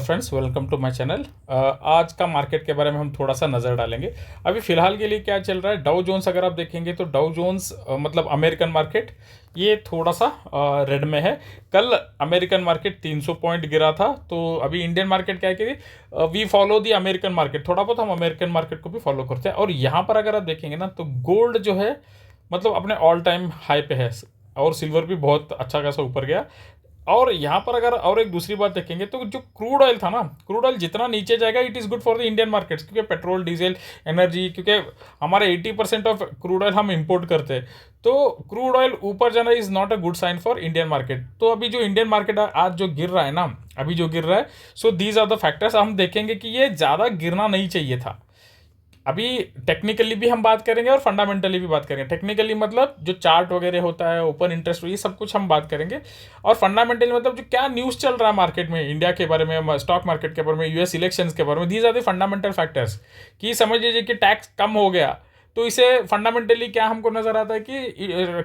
Friends, welcome to my channel. आज का market के बारे में हम थोड़ा सा नज़र डालेंगे। अभी फ़िलहाल के लिए क्या चल रहा है, डाउ जोन्स अगर आप देखेंगे तो डाउ जोन्स मतलब अमेरिकन मार्केट ये थोड़ा सा रेड में है। कल अमेरिकन मार्केट 300 पॉइंट गिरा था, तो अभी इंडियन मार्केट क्या है कि we follow the American market, थोड़ा बहुत हम अमेरिकन मार्केट को भी फॉलो करते हैं। और यहाँ पर अगर आप देखेंगे ना तो गोल्ड जो है मतलब अपने ऑल टाइम हाई पे है, और सिल्वर भी बहुत अच्छा खासा ऊपर गया। और यहाँ पर अगर और एक दूसरी बात देखेंगे तो जो क्रूड ऑयल था ना, क्रूड ऑयल जितना नीचे जाएगा it is good for the Indian markets, क्योंकि पेट्रोल डीजल एनर्जी, क्योंकि हमारे 80% ऑफ क्रूड ऑयल हम इंपोर्ट करते हैं, तो क्रूड ऑयल ऊपर जाना is not a good sign for Indian market. तो अभी जो इंडियन मार्केट आज जो गिर रहा है ना, अभी जो गिर रहा है, so these are the factors. हम देखेंगे कि ये ज़्यादा गिरना नहीं चाहिए था। अभी टेक्निकली भी हम बात करेंगे और फंडामेंटली भी बात करेंगे। टेक्निकली मतलब जो चार्ट वगैरह होता है, ओपन इंटरेस्ट, ये सब कुछ हम बात करेंगे। और फंडामेंटली मतलब जो क्या न्यूज़ चल रहा है मार्केट में, इंडिया के बारे में, स्टॉक मार्केट के बारे में, यूएस इलेक्शंस के बारे में, these are the fundamental factors. कि समझ लीजिए कि टैक्स कम हो गया तो इसे फंडामेंटली क्या हमको नजर आता है कि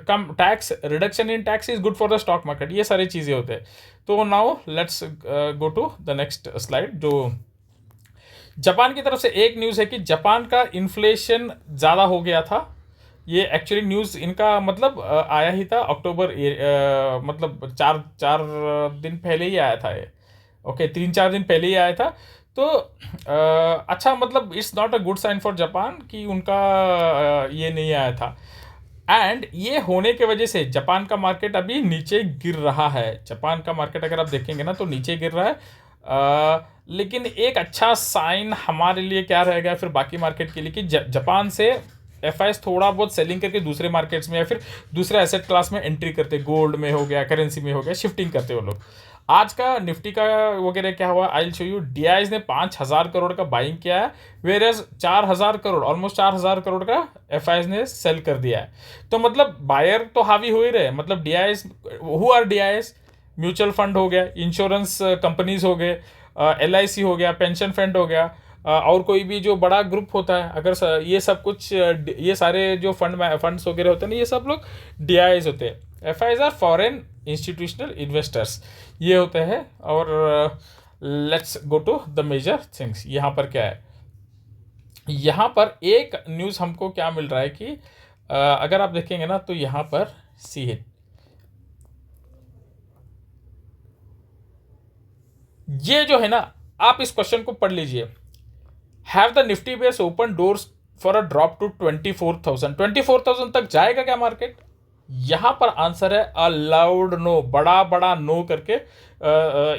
कम tax, reduction in tax is good for the stock market. ये सारी चीज़ें होते हैं। तो now let's go to the next slide. जो जापान की तरफ से एक न्यूज़ है कि जापान का इन्फ्लेशन ज़्यादा हो गया था। ये एक्चुअली न्यूज़ इनका मतलब आया ही था अक्टूबर, मतलब चार चार दिन पहले ही आया था ये। ओके, 3-4 दिन पहले ही आया था। तो अच्छा, मतलब it's not a good sign for Japan कि उनका ये नहीं आया था। एंड ये होने की वजह से जापान का मार्केट अभी नीचे गिर रहा है। जापान का मार्केट अगर आप देखेंगे ना तो नीचे गिर रहा है। लेकिन एक अच्छा साइन हमारे लिए क्या रहेगा फिर बाकी मार्केट के लिए कि जापान से एफआईएस थोड़ा बहुत सेलिंग करके दूसरे मार्केट्स में या फिर दूसरे एसेट क्लास में एंट्री करते, गोल्ड में हो गया, करेंसी में हो गया, शिफ्टिंग करते वो लोग। आज का निफ्टी का वगैरह क्या हुआ, I will show you. DIIs ने 5,000 करोड़ का बाइंग किया है, whereas 4,000 crore, almost 4,000 crore का एफआईएस ने सेल कर दिया है। तो मतलब बायर तो हावी हो ही रहे। मतलब DIIs, who are DIIs? Mutual fund हो गया, इंश्योरेंस कंपनीज हो गए, एलआईसी हो गया, पेंशन फंड हो गया, और कोई भी जो बड़ा ग्रुप होता है, अगर ये सब कुछ ये सारे जो फंड्स वगैरह होते हैं ना, ये सब लोग डीआईएस होते हैं। FIIs are foreign institutional investors, ये होते हैं। और let's go to the major things. यहाँ पर क्या है, यहाँ पर एक न्यूज़ हमको क्या मिल रहा है कि अगर आप देखेंगे ना तो यहाँ पर सी है, ये जो है ना, आप इस क्वेश्चन को पढ़ लीजिए। Have the Nifty bears open doors for a drop to 24,000? 24,000 तक जाएगा क्या मार्केट? यहां पर आंसर है अ लाउड नो, बड़ा बड़ा नो करके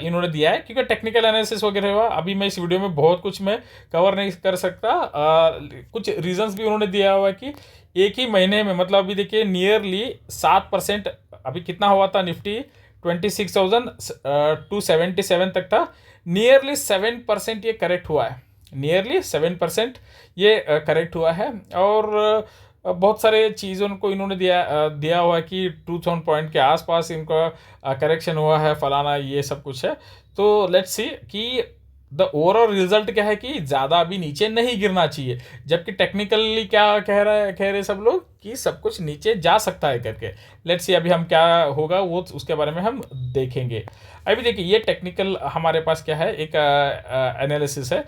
इन्होंने दिया है। क्योंकि टेक्निकल एनालिसिस वगैरह हुआ, अभी मैं इस वीडियो में बहुत कुछ मैं कवर नहीं कर सकता। कुछ रीजंस भी उन्होंने दिया हुआ कि एक ही महीने में, मतलब अभी देखिए नियरली 7%, अभी कितना हुआ था निफ्टी, 26,277 तक था। नियरली 7% ये करेक्ट हुआ है, नियरली 7% ये करेक्ट हुआ है। और बहुत सारे चीज़ों को इन्होंने दिया हुआ है कि 2,000 पॉइंट के आसपास इनका करेक्शन हुआ है, फलाना ये सब कुछ है। तो लेट्स सी कि द ओवरऑल रिजल्ट क्या है कि ज़्यादा अभी नीचे नहीं गिरना चाहिए। जबकि टेक्निकली क्या कह रहे सब लोग कि सब कुछ नीचे जा सकता है करके। लेट्स सी अभी हम क्या होगा वो उसके बारे में हम देखेंगे। अभी देखिए ये टेक्निकल हमारे पास क्या है, एक एनालिसिस है।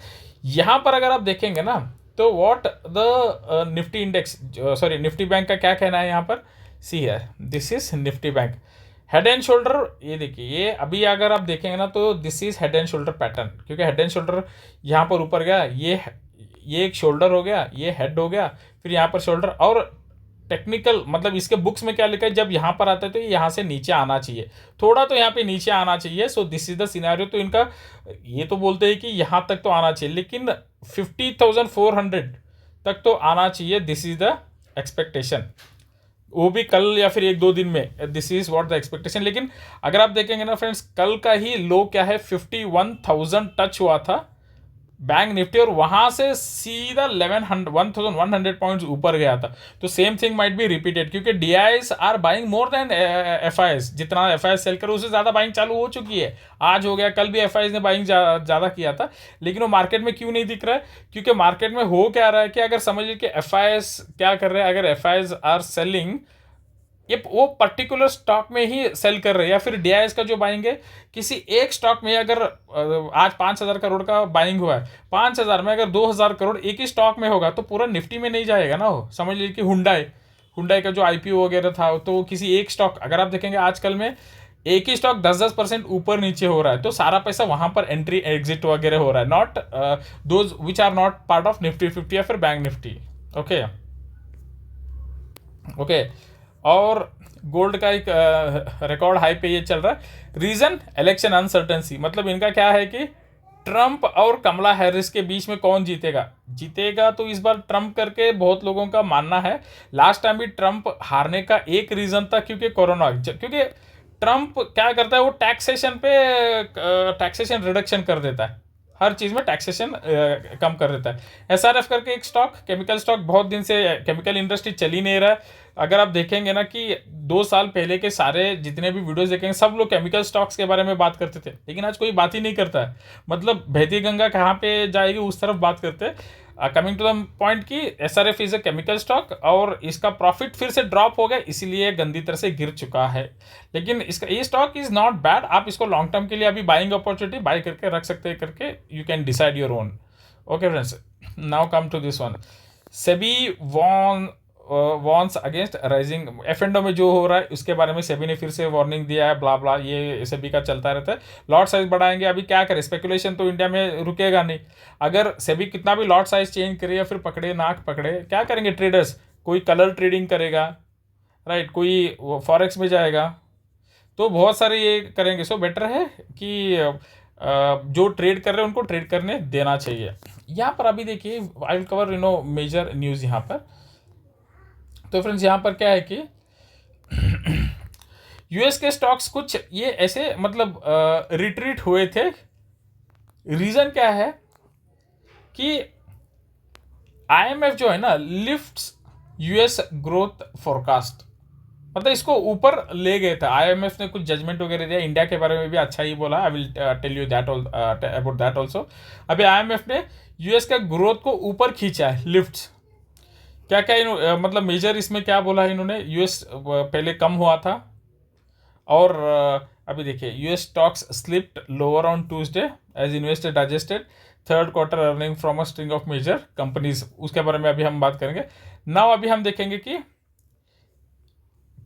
यहाँ पर अगर आप देखेंगे ना तो what the Nifty index, sorry Nifty bank का क्या कहना है यहाँ पर, सी है, this is Nifty bank head and shoulder. ये देखिए, ये अभी अगर आप देखेंगे ना तो this is head and shoulder pattern, क्योंकि हेड एंड शोल्डर यहाँ पर ऊपर गया, ये एक शोल्डर हो गया, ये हेड हो गया, फिर यहाँ पर शोल्डर। और टेक्निकल मतलब इसके बुक्स में क्या लिखा है, जब यहाँ पर आता है तो ये यहाँ से नीचे आना चाहिए, थोड़ा तो यहाँ पे नीचे आना चाहिए। So this is the scenario. तो इनका ये तो बोलते हैं कि यहाँ तक तो आना चाहिए, लेकिन 50,400 तक तो आना चाहिए, दिस इज द एक्सपेक्टेशन। वो भी कल या फिर 1-2 दिन में, this is what the expectation. लेकिन अगर आप देखेंगे ना फ्रेंड्स, कल का ही लो क्या है, 51,000 टच हुआ था बैंक निफ्टी, और वहां से सीधा 1,100 पॉइंट्स ऊपर गया था। तो same thing might be repeated, क्योंकि DIs are buying more than FIs. जितना एफआईएस सेल करो उससे ज़्यादा बाइंग चालू हो चुकी है। आज हो गया, कल भी एफआईएस ने बाइंग ज़्यादा किया था, लेकिन वो मार्केट में क्यों नहीं दिख रहा है? क्योंकि मार्केट में हो क्या रहा है कि अगर समझिए कि एफआईएस क्या कर रहे हैं, अगर एफआईएस आर सेलिंग ये वो पर्टिकुलर स्टॉक में ही सेल कर रहे हैं, या फिर डीआईएस का जो बाइंग है किसी एक स्टॉक में, अगर आज 5,000 करोड़ का बाइंग हुआ है, 5,000 में अगर 2,000 करोड़ एक ही स्टॉक में होगा तो पूरा निफ्टी में नहीं जाएगा ना। वो समझ लीजिए कि हुंडई हुंडई का जो आईपीओ वगैरह था, तो किसी एक स्टॉक, अगर आप देखेंगे आजकल में एक ही स्टॉक 10-10% ऊपर नीचे हो रहा है, तो सारा पैसा वहां पर एंट्री एग्जिट वगैरह हो रहा है, not those which are not part of Nifty 50 या फिर बैंक निफ्टी। Okay okay. और गोल्ड का एक रिकॉर्ड हाई पे ये चल रहा है। रीजन इलेक्शन अनसर्टेंसी, मतलब इनका क्या है कि ट्रंप और कमला हैरिस के बीच में कौन जीतेगा। जीतेगा तो इस बार ट्रंप करके बहुत लोगों का मानना है। लास्ट टाइम भी ट्रंप हारने का एक रीजन था क्योंकि कोरोना, क्योंकि ट्रंप क्या करता है, वो टैक्सेशन रिडक्शन कर देता है, हर चीज में टैक्सेशन कम कर देता है। एसआरएफ करके एक स्टॉक, केमिकल स्टॉक, बहुत दिन से केमिकल इंडस्ट्री चल ही नहीं रहा है। अगर आप देखेंगे ना कि 2 साल पहले के सारे जितने भी वीडियोस देखेंगे, सब लोग केमिकल स्टॉक्स के बारे में बात करते थे, लेकिन आज कोई बात ही नहीं करता है। मतलब बहती गंगा कहाँ पे जाएगी उस तरफ बात करते हैं। कमिंग टू द पॉइंट कि SRF is a chemical stock और इसका प्रॉफिट फिर से ड्रॉप हो गया, इसीलिए गंदी तरह से गिर चुका है। लेकिन इसका ये स्टॉक इज नॉट बैड, आप इसको लॉन्ग टर्म के लिए अभी बाइंग अपॉर्चुनिटी बाय करके रख सकते हैं, करके you can decide your own. Okay friends, now come to this one. SEBI warns against rising F में जो हो रहा है उसके बारे में सेबी ने फिर से वार्निंग दिया है, ब्ला ब्ला, ये सेबी का चलता रहता है। लॉट साइज बढ़ाएंगे, अभी क्या करें, स्पेकुलेशन तो इंडिया में रुकेगा नहीं। अगर सेबी कितना भी लॉट साइज चेंज करे या फिर पकड़े नाक पकड़े, क्या करेंगे ट्रेडर्स, कोई कलर ट्रेडिंग करेगा, राइट, कोई फॉरेक्स में जाएगा, तो बहुत सारे ये करेंगे। सो बेटर है कि जो ट्रेड कर रहे हैं उनको ट्रेड करने देना चाहिए। यहाँ पर अभी देखिए, I will cover major news यहाँ पर। तो फ्रेंड्स यहाँ पर क्या है कि यूएस के स्टॉक्स कुछ ये ऐसे मतलब रिट्रीट हुए थे। रीजन क्या है कि आईएमएफ जो है ना लिफ्ट्स यूएस ग्रोथ फोरकास्ट, मतलब इसको ऊपर ले गए थे। आईएमएफ ने कुछ जजमेंट वगैरह दिया, इंडिया के बारे में भी अच्छा ही बोला। I will tell you that about that also. अभी आईएमएफ ने यूएस का ग्रोथ को ऊपर खींचा है, लिफ्ट्स। क्या क्या मतलब मेजर इसमें क्या बोला है इन्होंने, यूएस पहले कम हुआ था, और अभी देखिए US stocks slipped lower on Tuesday as investor digested third quarter earning from a string of major companies. उसके बारे में अभी हम बात करेंगे। नाउ अभी हम देखेंगे कि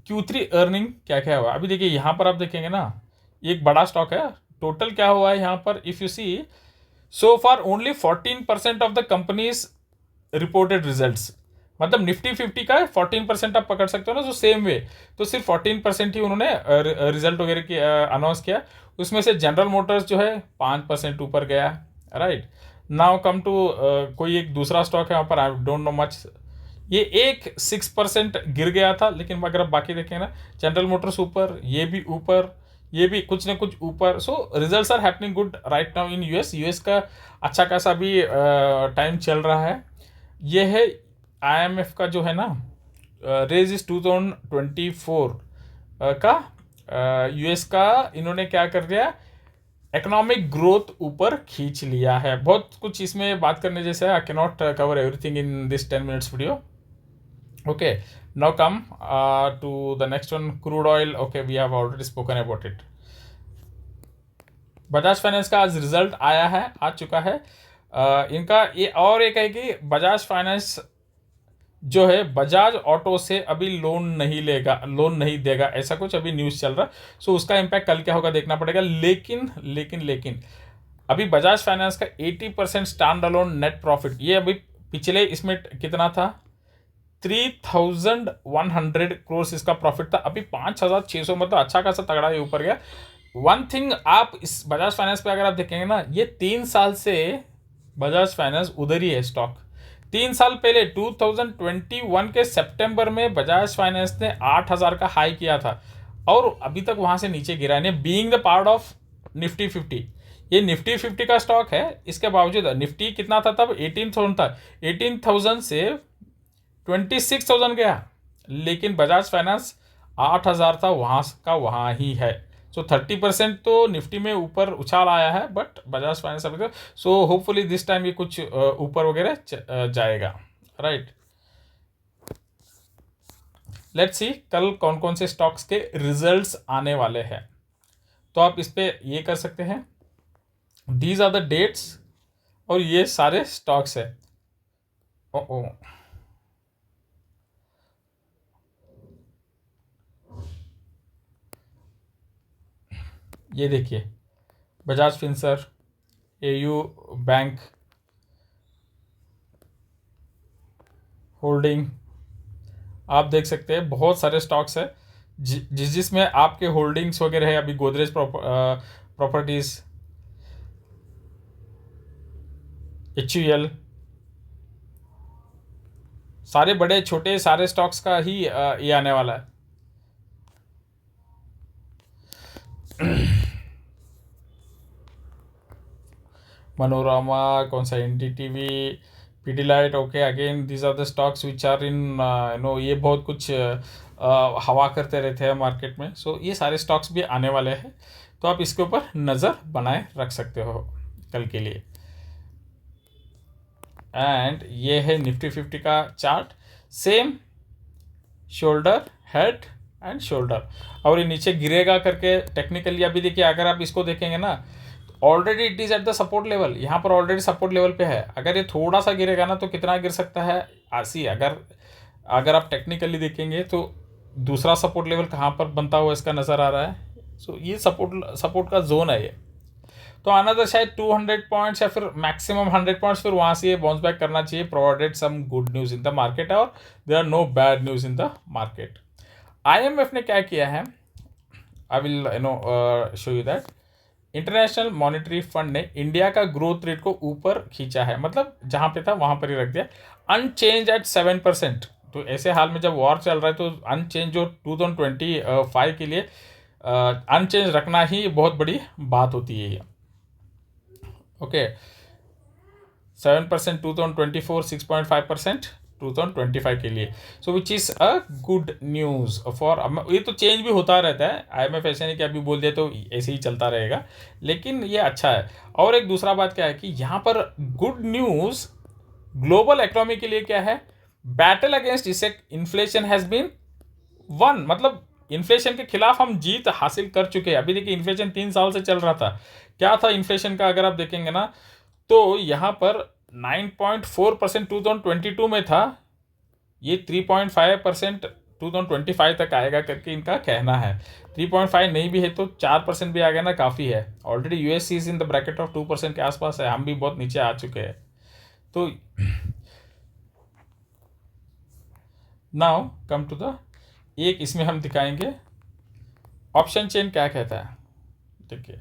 Q3 अर्निंग क्या क्या हुआ। अभी देखिए यहाँ पर आप देखेंगे ना, एक बड़ा स्टॉक है, टोटल क्या हुआ है यहाँ पर, if you see so far only 14% of the companies reported results. मतलब निफ्टी 50 का 14% आप पकड़ सकते हो ना, जो सेम वे, तो सिर्फ 14% ही उन्होंने रिजल्ट वगैरह की अनाउंस किया। उसमें से जनरल मोटर्स जो है 5% ऊपर गया, राइट। नाउ कम टू कोई एक दूसरा स्टॉक है वहाँ पर, आई डोंट नो मच, ये एक 6% गिर गया था। लेकिन अगर आप बाकी देखें ना, जनरल मोटर्स ऊपर, ये भी ऊपर, ये भी कुछ ना कुछ ऊपर। So results are happening good right now in US का अच्छा खासा भी टाइम चल रहा है। ये है आईएमएफ का जो है ना रेज इस 2024 का यूएस का इन्होंने क्या कर दिया, इकोनॉमिक ग्रोथ ऊपर खींच लिया है। बहुत कुछ इसमें बात करने जैसे है, I can not cover everything in this 10 minutes video. Okay, now come to the next one, crude oil. Okay, we have already spoken about it. Bajaj finance का आज रिजल्ट आया है, आ चुका है। इनका ये और एक है कि बजाज फाइनेंस जो है बजाज ऑटो से अभी लोन नहीं लेगा, लोन नहीं देगा, ऐसा कुछ अभी न्यूज़ चल रहा है। सो उसका इम्पैक्ट कल क्या होगा देखना पड़ेगा। लेकिन अभी बजाज फाइनेंस का 80% स्टैंड अलोन नेट प्रॉफिट, ये अभी पिछले इसमें कितना था, 3,100 करोड़ इसका प्रॉफिट था, अभी 5,600, मतलब अच्छा खासा तगड़ा ही ऊपर गया। वन थिंग, आप इस बजाज फाइनेंस पे अगर आप देखेंगे ना, ये 3 साल से बजाज फाइनेंस उधर ही है स्टॉक। 3 साल पहले 2021 के सितंबर में बजाज फाइनेंस ने 8,000 का हाई किया था और अभी तक वहां से नीचे गिरा है, being the part of Nifty 50। ये निफ्टी 50 का स्टॉक है, इसके बावजूद निफ्टी कितना था तब, 18,000 था, 18,000 से 26,000 गया, लेकिन बजाज फाइनेंस 8,000 था, वहाँ का वहाँ ही है। सो 30% तो निफ्टी में ऊपर उछाल आया है, बट बजाज फाइनेंस अभी तो, सो होपफुली दिस टाइम ये कुछ ऊपर वगैरह जाएगा, राइट। लेट्स सी कल कौन कौन से स्टॉक्स के रिजल्ट्स आने वाले हैं। तो आप इस पे ये कर सकते हैं, दीज आर द डेट्स, और ये सारे स्टॉक्स है। ओ ओ ये देखिए, बजाज फिंसर, एयू बैंक होल्डिंग, आप देख सकते हैं बहुत सारे स्टॉक्स है जिसमें आपके होल्डिंग्स वगैरह है। अभी गोदरेज प्रॉपर्टीज, HUL, सारे बड़े छोटे सारे स्टॉक्स का ही ये आने वाला है। मनोरमा, कौन सा, NDTV, Pidilite, okay, again these are the stocks which are in ये बहुत कुछ हवा करते रहते हैं मार्केट में। सो ये सारे स्टॉक्स भी आने वाले हैं, तो आप इसके ऊपर नज़र बनाए रख सकते हो कल के लिए। एंड ये है निफ्टी 50 का chart, same shoulder, head and shoulder, और ये नीचे गिरेगा करके टेक्निकली। अभी देखिए, अगर आप इसको देखेंगे ना, already it is at the support level, यहाँ पर ऑलरेडी सपोर्ट लेवल पे है। अगर ये थोड़ा सा गिरेगा ना तो कितना गिर सकता है, 80। अगर अगर आप टेक्निकली देखेंगे तो दूसरा सपोर्ट लेवल कहाँ पर बनता हुआ इसका नज़र आ रहा है। सो ये सपोर्ट का जोन है ये। तो अनदर शायद 200 पॉइंट्स या फिर मैक्सिमम 100 पॉइंट्स, फिर वहाँ से ये बाउंस बैक करना चाहिए, provided some good news in the market और there are no bad news in the market. IMF ने क्या किया है, I will show you that. International monetary fund ने इंडिया का ग्रोथ रेट को ऊपर खींचा है, मतलब जहाँ पे था वहाँ पर ही रख दिया, अनचेंज एट 7%। तो ऐसे हाल में जब वॉर चल रहा है तो अनचेंज जो 2025 के लिए अनचेंज रखना ही बहुत बड़ी बात होती है ये। ओके, 7% 2024, 6.5% 2025 के लिए। So which is a good news for. ये तो चेंज भी होता रहता है, IMF ऐसे नहीं कि अभी बोल दिया तो ऐसे ही चलता रहेगा, लेकिन ये अच्छा है। और एक दूसरा बात क्या है कि यहाँ पर गुड न्यूज़ ग्लोबल इकोनॉमी के लिए क्या है, battle against inflation has been won, मतलब इन्फ्लेशन के खिलाफ हम जीत हासिल कर चुके हैं। अभी देखिए, इन्फ्लेशन 3 साल से चल रहा था। क्या था इन्फ्लेशन का, अगर आप देखेंगे ना, तो यहाँ पर 9.4% 2022 में था, ये 3.5% 2025 तक आएगा करके इनका कहना है। 3.5 नहीं भी है तो 4% भी आ गया ना, काफ़ी है। Already US is in the bracket of 2% के आसपास है, हम भी बहुत नीचे आ चुके हैं। तो नाउ कम टू द, एक इसमें हम दिखाएंगे ऑप्शन चेन क्या कहता है। देखिए,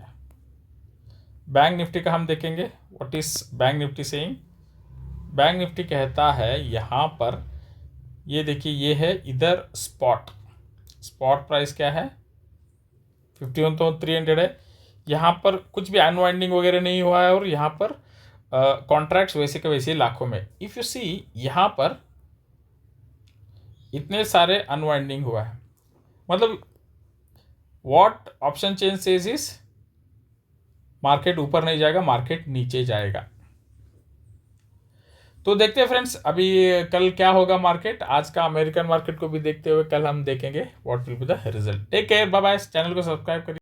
बैंक निफ्टी का हम देखेंगे, what is bank Nifty saying. Bank Nifty कहता है यहाँ पर, ये देखिए, ये है इधर स्पॉट प्राइस क्या है, 51,300 है। यहाँ पर कुछ भी अनवाइंडिंग वगैरह नहीं हुआ है, और यहाँ पर कॉन्ट्रैक्ट्स वैसे के वैसे लाखों में। इफ़ यू सी, यहाँ पर इतने सारे अनवाइंडिंग हुआ है, मतलब what option chain says is, market ऊपर नहीं जाएगा, मार्केट नीचे जाएगा। तो देखते हैं फ्रेंड्स, अभी कल क्या होगा मार्केट, आज का अमेरिकन मार्केट को भी देखते हुए कल हम देखेंगे what will be the result. Take care, bye bye, channel को सब्सक्राइब करिए।